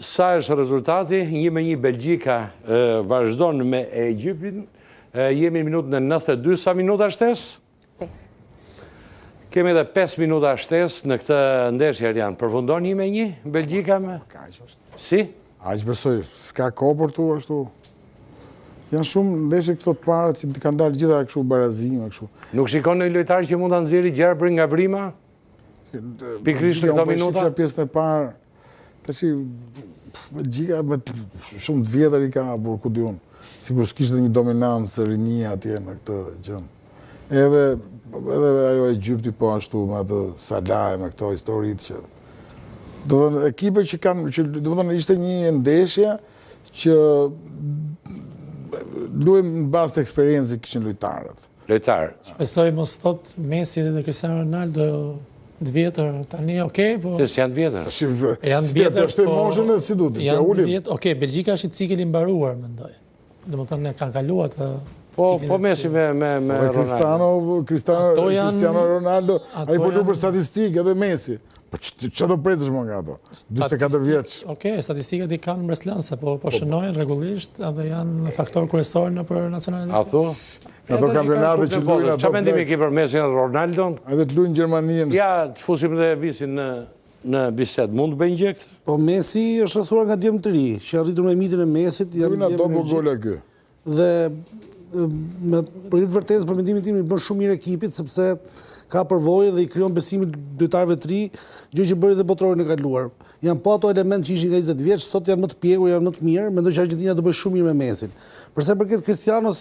sa është rezultati? 1-1 Belgjika vazhdon me Egjiptin. Jemi në minutën e 92, sa minuta shtesë? 5. Kemi edhe 5 minuta shtesë në këtë ndeshje, Arjan. Përfundon 1-1 Belgjika me? Si? Aq besoj, s'ka kohë për tu ashtu. Janë shumë ndeshje këto të para që kanë dalë gjitha kështu barazime kështu. Nuk shikon në lojtar që mund ta nxjerrë gjerë për nga vrima? Pikërisht në këto minuta? Pjesën e parë, tash Belgjika me shumë të vjetër i ka burr ku diun. Sikur s'kishte një dominancë rinia atje në këtë gjë. Edhe ajo Egjipti po ashtu me atë Salah me këto historitë që do të thonë ekipe që kanë do të thonë ishte një ndeshje që luajmë në bazë të eksperiencës që kishin lojtarët. Shpresoj mos thot Messi dhe Cristiano Ronaldo të vjetër tani, okay, po se janë të vjetër. Janë të vjetër, po moshën e si duhet. Janë të vjetër. Okej, Belgjika është i cikël i mbaruar, mendoj. Domethënë kanë kaluar të Po Messi me Ronaldo. Cristiano Ronaldo, ai po lu për statistikë edhe Messi. Po çfarë do pretësh më nga ato? 44 vjeç. Okej, statistikat i kanë mbretëlënse, po shënojnë rregullisht edhe janë faktor kryesor nëpër nacionalitetin. A thu? Ato kampionate që luajnë ato. Çfarë mendimi ke për Messi dhe Ronaldon? Edhe të luajnë Gjermaninë. Ja, të fusim dhe visin në bisedë. Mund të bëjnë gjë këtë? Po Messi është rrethuar nga djem të ri, që arritur me mitin e Messit, janë ato po gola ky. Dhe për të vërtetë për mendimin tim i bën shumë mirë ekipit sepse ka përvojë dhe i krijon besimin lojtarëve të ri, gjë që bëri dhe botrorin e kaluar. Janë po ato elementë që ishin nga 20 vjeç, sot janë më të pjekur, janë më të mirë, mendoj që Argentina do bëjë shumë mirë me Messin. Përsa përket Cristianos,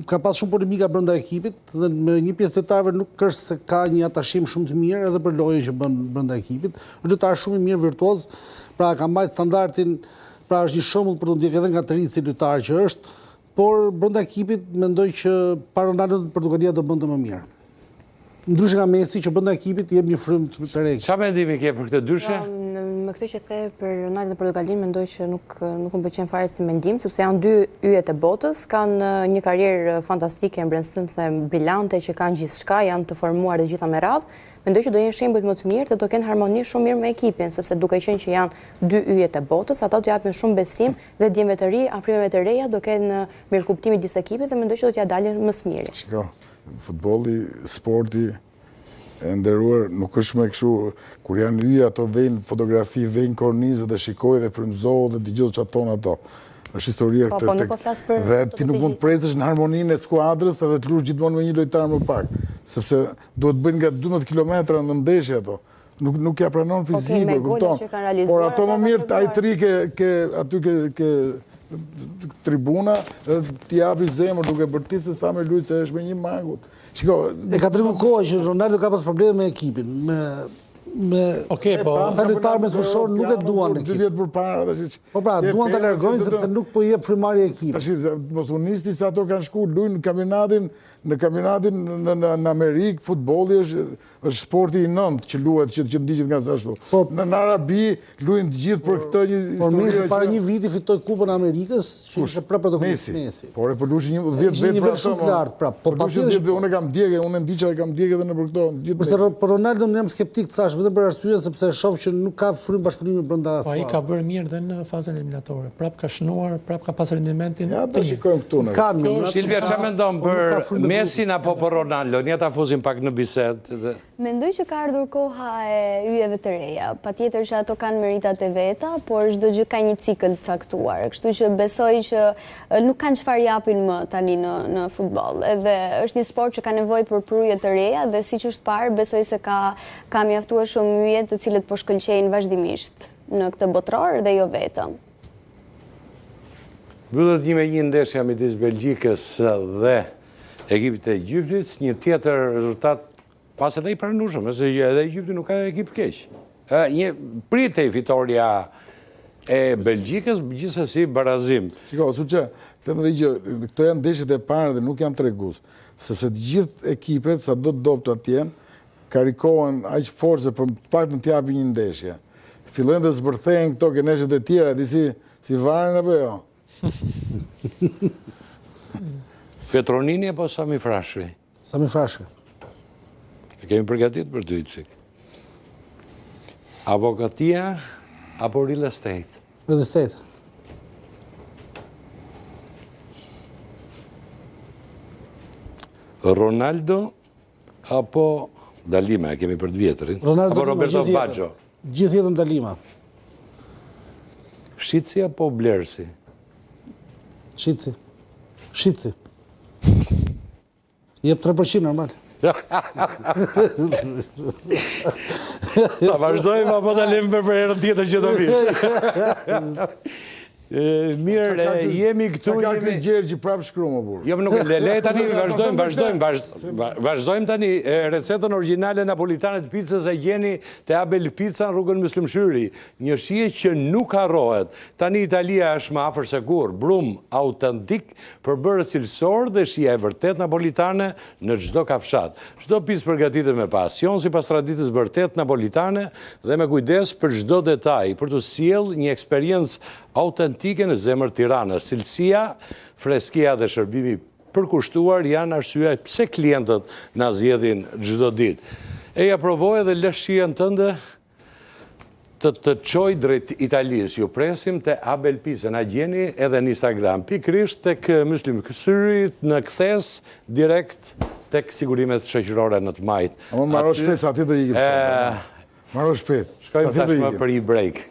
ka pas shumë polemika brenda ekipit dhe me një pjesë të lojtarëve nuk është se ka një atashim shumë të mirë edhe për lojën që bën brenda ekipit. Është lojtar shumë i mirë, virtuoz, pra ka mbajtur standardin, pra është një shembull për të ndjekur edhe nga të rinjt si lojtar që është, por brenda ekipit mendoj që pa Ronaldo Portugalia do bënte më mirë. Ndryshe nga Messi që brenda ekipit jep një frymë të re. Çfarë mendimi ke për këtë ndryshe? Me këtë që the për Ronaldo dhe Portugalin mendoj që nuk më pëlqen fare si mendim, sepse janë dy yjet e botës, kanë një karrierë fantastike, mbrenstënse brillante që kanë gjithçka, janë të formuar të gjitha me radhë. Mendoj që do jenë shembuj më të mirë dhe do kenë harmoni shumë mirë me ekipin, sepse duke qenë që janë dy yjet e botës, ata do japin shumë besim dhe djemve të ri, afrimeve të reja do kenë mirëkuptimin e disë ekipit dhe mendoj që do t'ja dalin më së miri. Shiko, futbolli, sporti e nderuar nuk është më kështu kur janë yje ato vejnë fotografi, vejnë kornizë dhe shikoj dhe frymëzohet dhe dëgjoj çfarë thon ato. Është historia këtë dhe ti nuk mund të presësh në harmoninë e skuadrës edhe të lush gjithmonë me një lojtar më pak, sepse duhet bëjnë nga 12 kilometra në ndeshje ato. Nuk ja pranon fiziku, kupton. Por ato më mirë ai tri ke aty ke tribuna dhe t'i japi zemër duke bërtisë sa me lujtë se është me një mangut. Shiko, e ka treguar kohë që Ronaldo ka pas probleme me ekipin, sa lojtarë me sfurshor nuk e duan ekip. 2 vjet përpara tash. Po pra, duan ta largojnë sepse nuk po jep frymarrje ekipit. Tash mos u nisni se ato kanë shku luajnë në kampionatin në Amerikë, futbolli është sporti i nënt që luhet që ndiqet nga ashtu. Në Arabi luajnë të gjithë për këtë një histori. Por Messi para një viti fitoi Kupën e Amerikës, që ishte protokolli Messi. Por e po luajë 10 vjet për shumë lart, pra. Po patjetër unë kam ndjekë, unë ndiqa e kam ndjekë edhe në për këto gjithë. Por për Ronaldo jam skeptik thash vetëm për arsye sepse shoh që nuk ka frymë bashkëpunimi brenda skuadrës. Ai ka bërë mirë dhe në fazën eliminatore. Prap ka shënuar, prap ka pas rendimentin. Ja, do shikojmë këtu ne. Silvia, çfarë mendon për Messin apo për Ronaldo? Ne ta fusim pak në bisedë. Mendoj që ka ardhur koha e yjeve të reja. Patjetër që ato kanë meritat e veta, por çdo gjë ka një cikël të caktuar. Kështu që besoj që nuk kanë çfarë japin më tani në futboll. Edhe është një sport që ka nevojë për pruje të reja dhe siç është parë, besoj se ka mjaftuar shumë yje të cilët po shkëlqejnë vazhdimisht në këtë botror dhe jo vetëm. Mbyllet 1-1 ndeshja midis Belgjikës dhe ekipit të Egjiptit, një tjetër rezultat pas edhe i pranueshëm, se edhe Egjipti nuk ka ekip keq. Një pritej fitoria e Belgjikës, gjithsesi barazim. Shiko, Suçe, them edhe gjë, këto janë ndeshjet e para dhe nuk janë tregues, sepse të gjithë ekipet sa do të dobta të jenë, karikohen aq force për të paktën të japin një ndeshje. Fillojnë të zbërthejnë këto këneshjet e tjera, di si varen apo jo. Petronini apo Sami Frashëri? Sami Frashëri. E kemi përgatitur për ty çik. Avokatia apo real estate? Real estate. Ronaldo apo Dalima, e kemi për 2 vjetërin? Ronaldo Apo Dalima, Roberto gjithë Baggio? Gjithë jetën Dalima. Shqitsi apo Blersi? Shqitsi. Shqitsi. Jep 3% normal. Ta vazhdojmë apo ta lëmë për herën tjetër që do vish? Mirë, jemi këtu... Ka këtë Gjergji prapë shkru më burë. Jo, nuk le tani, vazhdojmë tani. Recetën origjinale napolitane të pizzës e gjeni te Abel Pizza në rrugën Muslim Shyri. Një shije që nuk harrohet. Tani Italia është më afër se kur. Brum autentik, përbërë cilësor dhe shije e vërtet napolitane në çdo kafshat. Çdo pizë përgatitet me pasion sipas traditës vërtet napolitane dhe me kujdes për çdo detaj, për të sjellë një eksperiencë autentike në zemër Tiranës. Cilësia, freskia dhe shërbimi përkushtuar janë arsyeja pse klientët na zgjedhin çdo ditë. Eja provoj edhe lë shijen tënde të çoj drejt Italisë. Ju presim te Abel Pizza. Na gjeni edhe në Instagram. Pikërisht tek Muslim Shyri në kthes direkt tek sigurimet shoqërore në të majt. Ama marrë shpesë, ati do ikim. Marrë shpesë. Shkojmë tashmë për i break.